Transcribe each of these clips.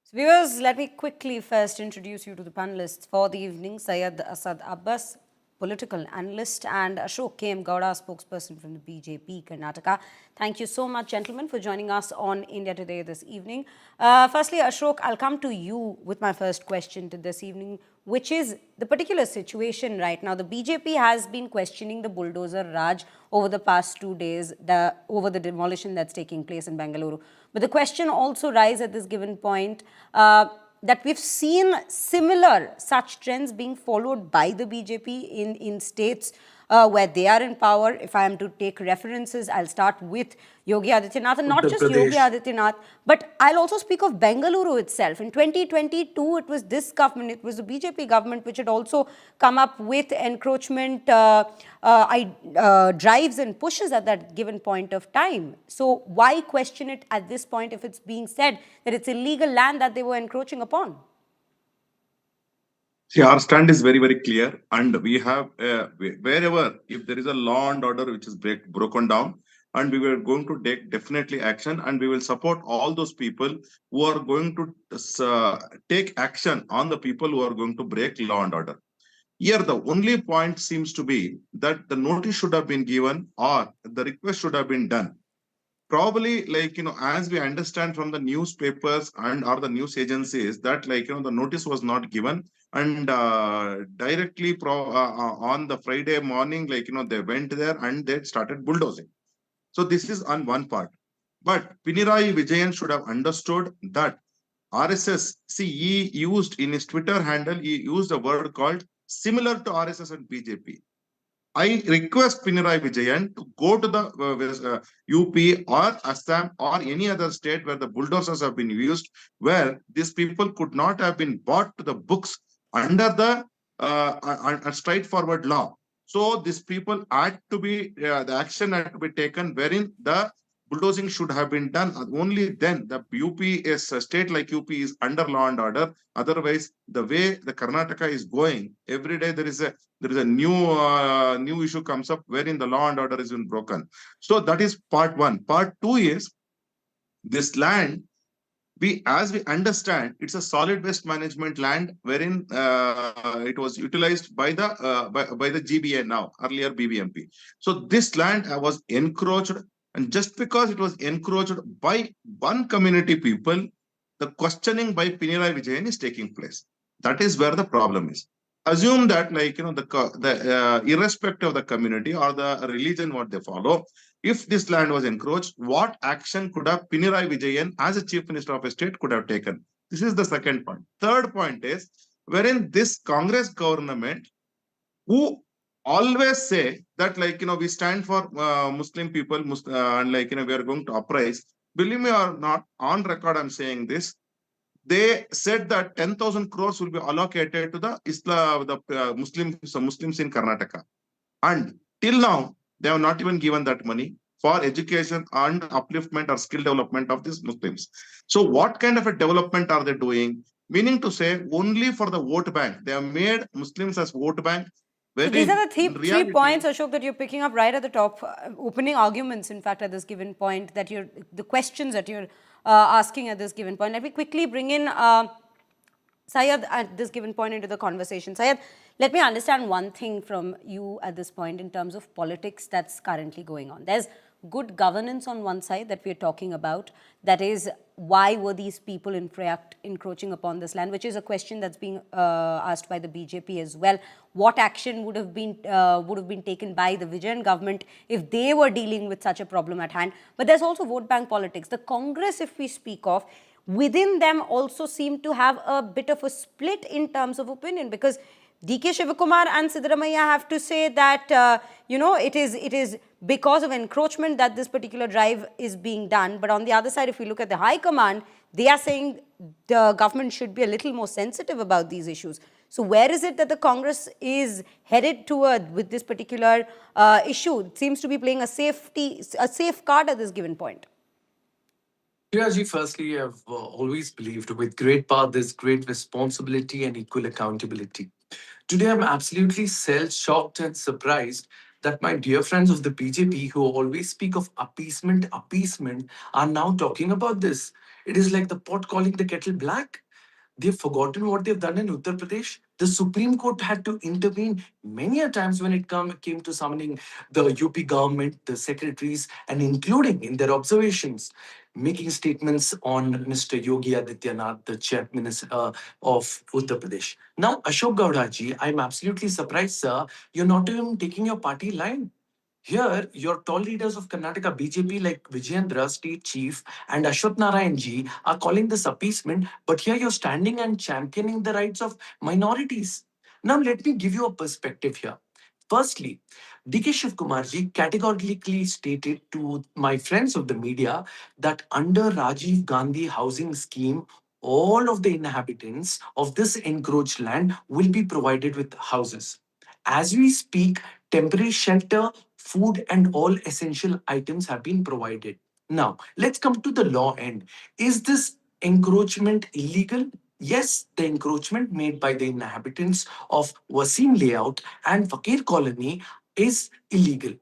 So viewers, let me quickly first introduce you to the panelists for the evening. Syed Asad Abbas, political analyst, and Ashok Gowda, spokesperson from the BJP Karnataka. Thank you so much, gentlemen, for joining us on India Today this evening. Firstly, Ashok, I'll come to you with my first question to this evening, which is the particular situation right now. The BJP has been questioning the bulldozer Raj over the past 2 days, over the demolition that's taking place in Bengaluru. But the question also rises at this given point that we've seen similar such trends being followed by the BJP in states where they are in power. If I am to take references, I'll start with Yogi Adityanath, and not Uttar just Yogi Pradesh. Adityanath, but I'll also speak of Bengaluru itself. In 2022, it was this government, it was the BJP government, which had also come up with encroachment drives and pushes at that given point of time. So why question it at this point if it's being said that it's illegal land that they were encroaching upon? See, our stand is very, very clear, and we have wherever if there is a law and order which is broken down, and we were going to take definitely action, and we will support all those people who are going to take action on the people who are going to break law and order. Here, the only point seems to be that the notice should have been given or the request should have been done. Probably, as we understand from the newspapers and or the news agencies, that the notice was not given, and directly on the Friday morning, they went there and they started bulldozing. So this is on one part. But Pinarayi Vijayan should have understood that RSS, see, he used in his Twitter handle, he used a word called similar to RSS and BJP. I request Pinarayi Vijayan to go to the UP or Assam or any other state where the bulldozers have been used, where these people could not have been brought to the books under the straightforward law. So these people had to be, the action had to be taken wherein the bulldozing should have been done. Only then the UP is a state like UP is under law and order. Otherwise, the way the Karnataka is going, every day there is a new issue comes up wherein the law and order is been broken. So that is part one. Part two is this land. As we understand, it's a solid waste management land wherein it was utilized by the GBA now, earlier BBMP. So this land was encroached, and just because it was encroached by one community people, the questioning by Pinarayi Vijayan is taking place. That is where the problem is. Assume that, the irrespective of the community or the religion what they follow, if this land was encroached, what action could have Pinarayi Vijayan as a chief minister of a state could have taken? This is the second point. Third point is wherein this Congress government, who always say that we stand for Muslim people, and we are going to uprise. Believe me or not, on record I'm saying this. They said that 10,000 crores will be allocated to the Islam, the Muslims in Karnataka, and till now they have not even given that money for education and upliftment or skill development of these Muslims. So what kind of a development are they doing? Meaning to say, only for the vote bank. They have made Muslims as vote bank. So these are the three points, Ashok, that you're picking up right at the top, opening arguments, in fact, at this given point, that the questions that you're asking at this given point. Let me quickly bring in Syed at this given point into the conversation. Syed, let me understand one thing from you at this point in terms of politics that's currently going on. There's good governance on one side that we're talking about. That is, why were these people in fact encroaching upon this land, which is a question that's being asked by the BJP as well. What action would have been taken by the Vijayan government if they were dealing with such a problem at hand? But there's also vote bank politics. The Congress, if we speak of, within them also seem to have a bit of a split in terms of opinion, because DK Shivakumar and Siddaramaiah have to say that, it is because of encroachment that this particular drive is being done. But on the other side, if we look at the High Command, they are saying the government should be a little more sensitive about these issues. So where is it that the Congress is headed toward with this particular issue? It seems to be playing a safe card at this given point. Shreya, firstly, I've always believed with great power, there's great responsibility and equal accountability. Today, I'm absolutely shocked and surprised that my dear friends of the BJP, who always speak of appeasement, are now talking about this. It is like the pot calling the kettle black. They've forgotten what they've done in Uttar Pradesh. The Supreme Court had to intervene many a times when it came to summoning the UP government, the secretaries, and including in their observations, making statements on Mr. Yogi Adityanath, the Chief Minister of Uttar Pradesh. Now, Ashok Gowda ji, I'm absolutely surprised, sir. You're not even taking your party line. Here, your tall leaders of Karnataka BJP like Vijayan, state chief, and Ashwat Narayan ji are calling this appeasement, but here you're standing and championing the rights of minorities. Now, let me give you a perspective here. Firstly, DK Shivakumar ji categorically stated to my friends of the media that under Rajiv Gandhi Housing Scheme, all of the inhabitants of this encroached land will be provided with houses. As we speak, temporary shelter, food, and all essential items have been provided. Now, let's come to the law end. Is this encroachment illegal? Yes, the encroachment made by the inhabitants of Wasim layout and Fakir colony is illegal.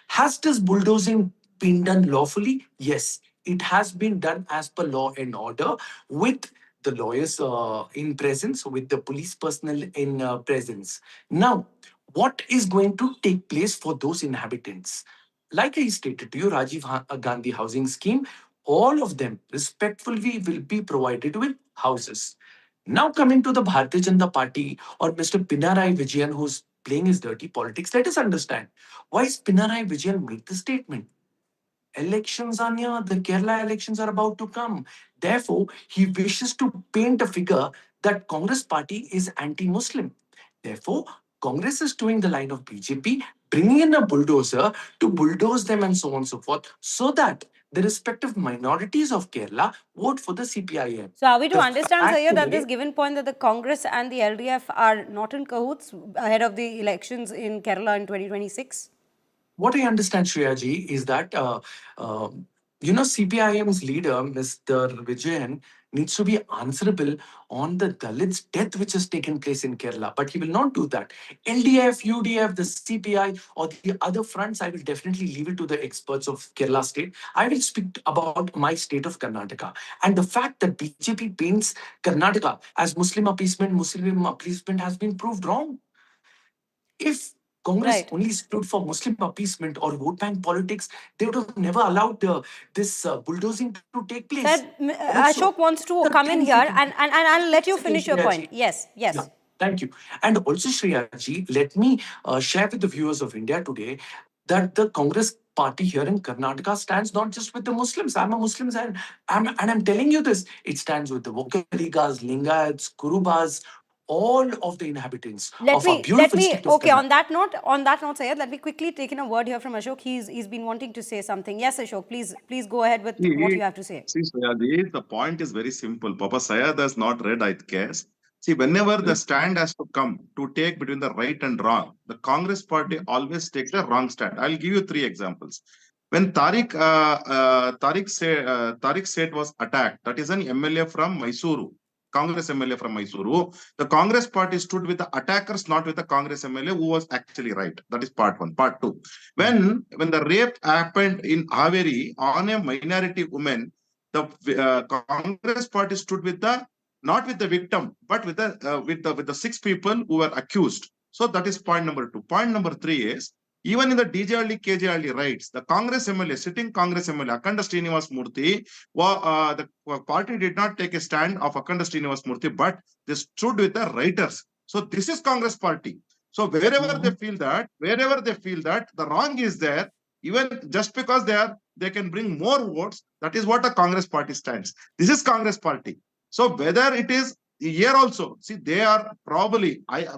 Has this bulldozing been done lawfully? Yes, it has been done as per law and order with the lawyers in presence, with the police personnel in presence. Now, what is going to take place for those inhabitants? Like I stated to you, Gandhi Housing Scheme, all of them respectfully will be provided with houses. Now coming to the Bharatiya Janata Party or Mr. Pinarayi Vijayan, who's playing his dirty politics, let us understand why is Pinarayi Vijayan made the statement. Elections are near, the Kerala elections are about to come. Therefore, he wishes to paint a figure that Congress party is anti-Muslim. Therefore, Congress is doing the line of BJP, bringing in a bulldozer to bulldoze them and so on and so forth, so that the respective minorities of Kerala vote for the CPIM. So are we to The understand, fact Sayed, that today- this given point that the Congress and the LDF are not in cahoots ahead of the elections in Kerala in 2026? What I understand, Shreya is that CPIM's leader, Mr. Vijayan, needs to be answerable on the Dalits' death which has taken place in Kerala. But he will not do that. LDF, UDF, the CPI, or the other fronts, I will definitely leave it to the experts of Kerala state. I will speak about my state of Karnataka. And the fact that BJP paints Karnataka as Muslim appeasement has been proved wrong. If Congress Right. only stood for Muslim appeasement or vote bank politics, they would have never allowed this bulldozing to take place. Said Also, Ashok wants to come in second, here, second, and I'll let you second, finish your Shreya point. ji. Yes, Yeah, yes. thank you. And also, Shreya ji, let me share with the viewers of India today that the Congress party here in Karnataka stands not just with the Muslims. I'm a Muslim and I'm telling you this. It stands with the Vokaligas, Lingayats, Kurubas, all of the inhabitants of our Let beautiful me, state of okay, Karnataka. on that note, Sayed, let me quickly take in a word here from Ashok. He's been wanting to say something. Yes, Ashok, please go ahead with what See, you have to say. see, Swayadi, the point is very simple. Papa Sayad has not read, I guess. See, whenever the stand has to come to take between the right and wrong, the Congress party always takes the wrong stand. I'll give you three examples. When Tariq Seth was attacked, that is an MLA from Mysuru, Congress MLA from Mysuru. The Congress party stood with the attackers, not with the Congress MLA who was actually right. That is part one. Part two. When the rape happened in Haveri on a minority woman, the Congress party stood with the not with the victim, but with the six people who were accused. So that is point number two. Point number three is even in the DJRD, KJRD raids, the Congress MLA, sitting Congress MLA, Akanda Srinivas Murthy, the party did not take a stand of Akanda Srinivas Murthy, but they stood with the writers. So this is Congress party. So wherever they feel that the wrong is there, even just because they can bring more votes, that is what the Congress party stands. This is Congress party. So whether it is here also, see, they are probably, I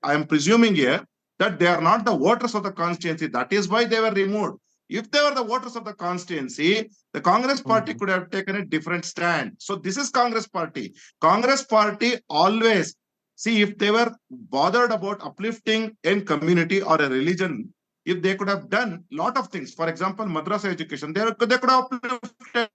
am presuming here that they are not the voters of the constituency. That is why they were removed. If they were the voters of the constituency, the Congress party could have taken a different stand. So this is Congress party. Congress party always, see, if they were bothered about uplifting a community or a religion, if they could have done a lot of things. For example, madrasa education, they could have uplifted.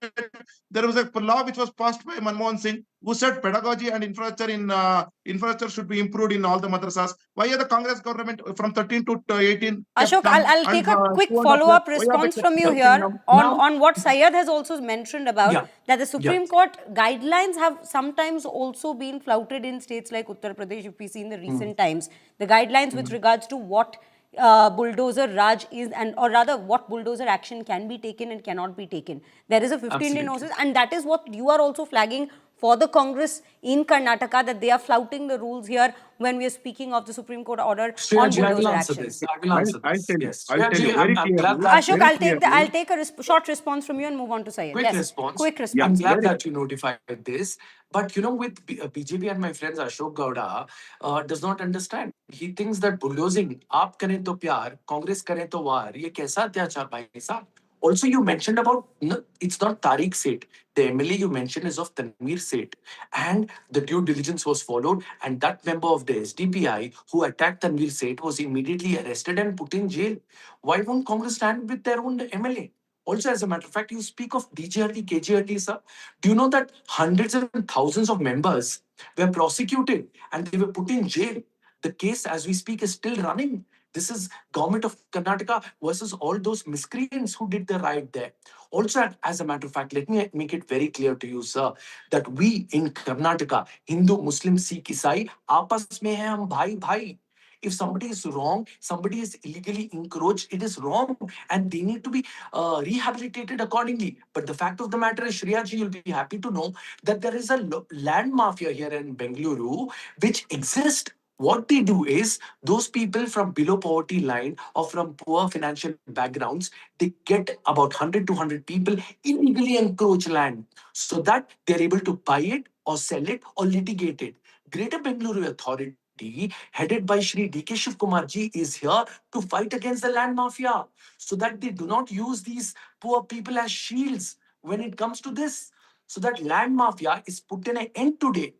There was a law which was passed by Manmohan Singh who said pedagogy and infrastructure should be improved in all the madrasas. Why are the Congress government from 13 to 18 kept Ashok, dumb? I'll And take a quick 2.5 years, follow-up why are they response kept from you helping here them? Now, on what Syed has also mentioned about, yeah, that the yeah. Supreme Court guidelines have sometimes also been flouted in states like Uttar Pradesh, if we see in the recent times. The guidelines with regards to what bulldozer Raj is, and or rather what bulldozer action can be taken and cannot be taken. There is a 15-day Absolutely. notice, and that is what you are also flagging for the Congress in Karnataka, that they are flouting the rules here when we are speaking of the Supreme Court order on Shreya, I will bulldozer answer action. this. I will answer I'll this. tell you. Yes. I'll tell you Shreya, very I'm glad clearly. that Ashok, Very I'll clearly. take a short response from you and move on to Syed. Quick Yes, response. quick Yeah, I'm response. glad very. that you notified this. But with BJP and my friends Ashok Gowda does not understand. He thinks that bulldozing, aap kare to pyar, Congress kare to war, ye kaisa atyachar bhai sahab. Also, you mentioned about, no, it's not Tariq Seth. The MLA you mentioned is of Tanveer Seth. And the due diligence was followed. And that member of the SDPI who attacked Tanveer Seth was immediately arrested and put in jail. Why won't Congress stand with their own MLA? Also, as a matter of fact, you speak of DGRT, KGRT, sir. Do you know that hundreds and thousands of members were prosecuted and they were put in jail? The case, as we speak, is still running. This is government of Karnataka versus all those miscreants who did the right there. Also, as a matter of fact, let me make it very clear to you, sir, that we in Karnataka, Hindu, Muslim, Sikh, Isai, aapas mein hai hum bhai bhai. If somebody is wrong, somebody is illegally encroached, it is wrong, and they need to be rehabilitated accordingly. But the fact of the matter is, Shreya ji, you'll be happy to know that there is a land mafia here in Bengaluru which exists. What they do is, those people from below poverty line or from poor financial backgrounds, they get about 100 to 100 people illegally encroach land so that they're able to buy it or sell it or litigate it. Greater Bengaluru Authority, headed by Shri D.K. Shivakumar ji, is here to fight against the land mafia so that they do not use these poor people as shields when it comes to this. So that land mafia is put in an end today.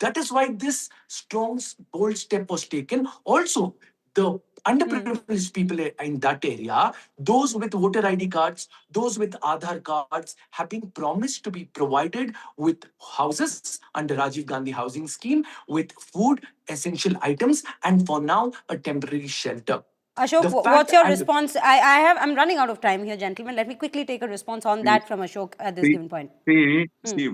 That is why this strong, bold step was taken. Also, the underprivileged people in that area, those with voter ID cards, those with Aadhaar cards, have been promised to be provided with houses under Rajiv Gandhi Housing Scheme, with food, essential items, and for now, a temporary shelter. Ashok, The fact what's your and response? I'm running out of time here, gentlemen. Let me quickly take a response on See, that from Ashok at this see, given point.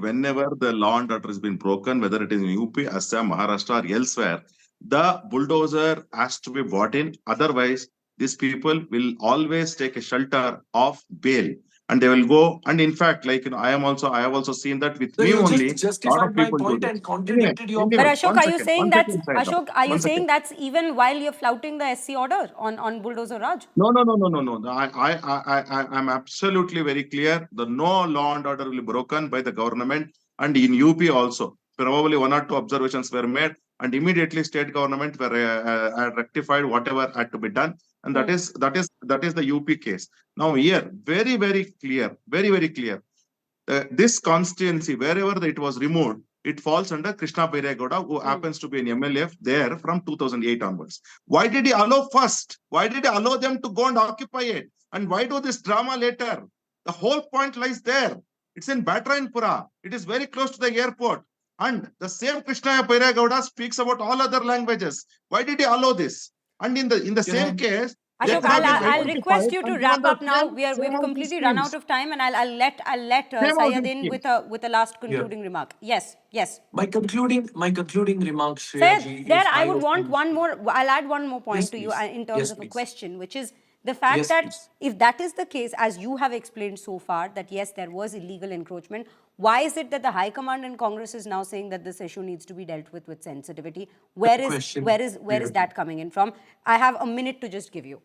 whenever the law and order has been broken, whether it is in UP, Assam, Maharashtra, or elsewhere, the bulldozer has to be brought in. Otherwise, these people will always take a shelter of bail, and they will go. And in fact, I have also seen that with so me you only. just A lot of justified my people do point this. and Anyway, contradicted your But anyway, point. Ashok, are you saying that's Saidam. Ashok? Are you One saying second. that's even while you're flouting the SC order on bulldozer Raj? No, no, no, no, no, no. I'm absolutely very clear. The no law and order will be broken by the government, and in UP also. Probably one or two observations were made, and immediately state government were rectified whatever had to be done, and that is the UP case. Now here, very clear, very clear. This constituency, wherever it was removed, it falls under Krishna Bairegoda, who happens to be an MLA there from 2008 onwards. Why did he allow first? Why did he allow them to go and occupy it? And why do this drama later? The whole point lies there. It's in Batrayanpura. It is very close to the airport. And the same Krishna Bairegoda speaks about all other languages. Why did he allow this? And in the Can same I case, they Ashok, could have been I'll identified request you to and given wrap the up now. same We've housing completely run out schemes. of time, and I'll let Same Syed housing in schemes. with a last yeah. concluding remark. Yes. My concluding remark, Shreya Syed, ji, there is I my would want opening. one more. I'll add one more Yes, point to you please. in terms Yes, of a please. question, which is the fact Yes, that please. if that is the case, as you have explained so far, that yes, there was illegal encroachment, why is it that the High Command in Congress is now saying that this issue needs to be dealt with sensitivity? Fair Where is question, where is where is Shreya ji. that coming in from? I have a minute to just give you.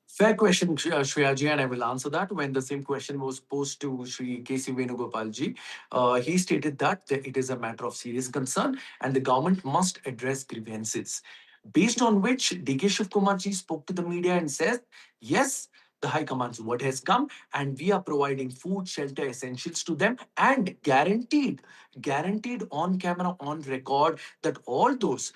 Fair question, Shreya ji, and I will answer that. When the same question was posed to Shri K.C. Venugopal ji, he stated that it is a matter of serious concern and the government must address grievances. Based on which D.K. Shivkumar ji spoke to the media and says, yes, The High Command's word has come, and we are providing food, shelter, essentials to them, and guaranteed on camera, on record, that all those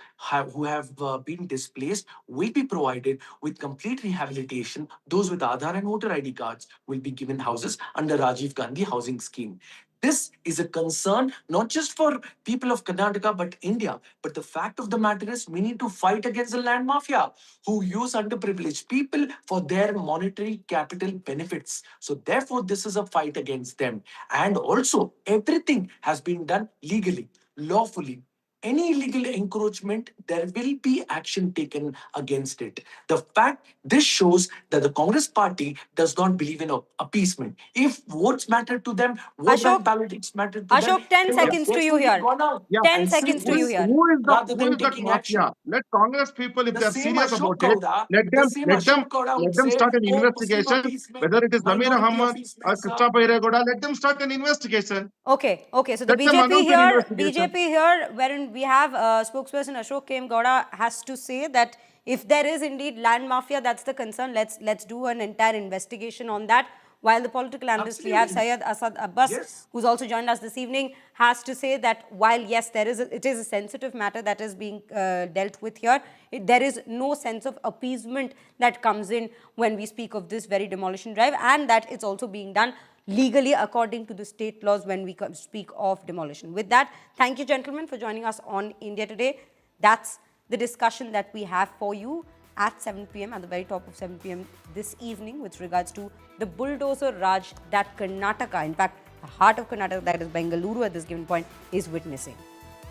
who have been displaced will be provided with complete rehabilitation. Those with Aadhaar and voter ID cards will be given houses under Rajiv Gandhi Housing Scheme. This is a concern not just for people of Karnataka but India. But the fact of the matter is, we need to fight against the land mafia who use underprivileged people for their monetary capital benefits. So, therefore, this is a fight against them. And also, everything has been done legally, lawfully. Any illegal encroachment, there will be action taken against it. The fact this shows that the Congress party does not believe in appeasement. If votes matter to them, vote bank Ashok, politics matter to them, Ashok, 10 they would have seconds to you definitely here. gone out Yeah. 10 and said seconds to you this here. rather Who than is that taking mafia? action. Let Congress people, if The they are same serious Ashok about it, Gowda, let the them same let them Ashok Gowda would let them say, start an oh, Muslim investigation. appeasement, Whether it is Zamir minority Ahmad or appeasement, sir. Krishna Bairegoda, let them start an investigation. Okay, okay. So the Let them BJP announce an here, investigation. wherein we have spokesperson Ashok Gowda has to say that if there is indeed land mafia, that's the concern. Let's do an entire investigation on that. While the political analyst we have Absolutely. Syed Asad Abbas, Yes. who's also joined us this evening, has to say that while yes, it is a sensitive matter that is being dealt with here, there is no sense of appeasement that comes in when we speak of this very demolition drive, and that it's also being done legally according to the state laws when we speak of demolition. With that, thank you, gentlemen, for joining us on India Today. That's the discussion that we have for you at 7 p.m, at the very top of 7 p.m. this evening with regards to the bulldozer Raj that Karnataka, in fact, the heart of Karnataka, that is Bengaluru at this given point, is witnessing.